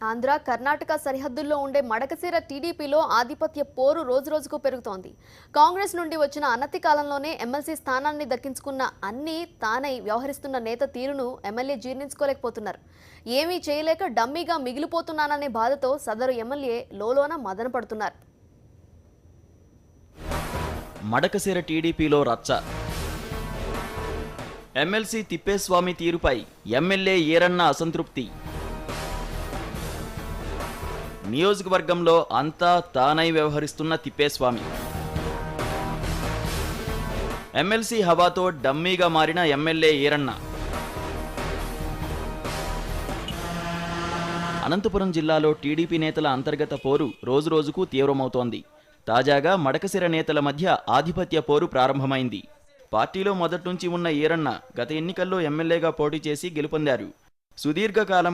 ఆంధ్ర కర్ణాటక సరిహద్దుల్లో ఉండే మడకశిర టీడీపీలో ఆధిపత్య పోరు రోజురోజుకు పెరుగుతోంది. కాంగ్రెస్ నుండి వచ్చిన అనతి కాలంలోనే ఎమ్మెల్సీ స్థానాన్ని దక్కించుకున్న అన్ని తానై వ్యవహరిస్తున్న నేత తీరును ఎమ్మెల్యే జీర్ణించుకోలేకపోతున్నారు. ఏమీ చేయలేక డమ్మీగా మిగిలిపోతున్నాననే బాధతో సదరు ఎమ్మెల్యే లోలోన మదన పడుతున్నారు. మడకశిర టీడీపీలో రచ్చ. ఎమ్మెల్సీ తిప్పేస్వామి తీరుపై ఎమ్మెల్యే ఈరన్న అసంతృప్తి. నియోజకవర్గంలో అంతా తానై వ్యవహరిస్తున్న తిప్పేస్వామి. ఎమ్మెల్సీ హవాతో డమ్మీగా మారిన ఎమ్మెల్యే ఈరన్న. అనంతపురం జిల్లాలో టీడీపీ నేతల అంతర్గత పోరు రోజురోజుకు తీవ్రమవుతోంది. తాజాగా మడకశిర నేతల మధ్య ఆధిపత్య పోరు ప్రారంభమైంది. పార్టీలో మొదటి నుంచి ఉన్న ఈరన్న గత ఎన్నికల్లో ఎమ్మెల్యేగా పోటీ చేసి గెలుపొందారు. సుదీర్ఘకాలం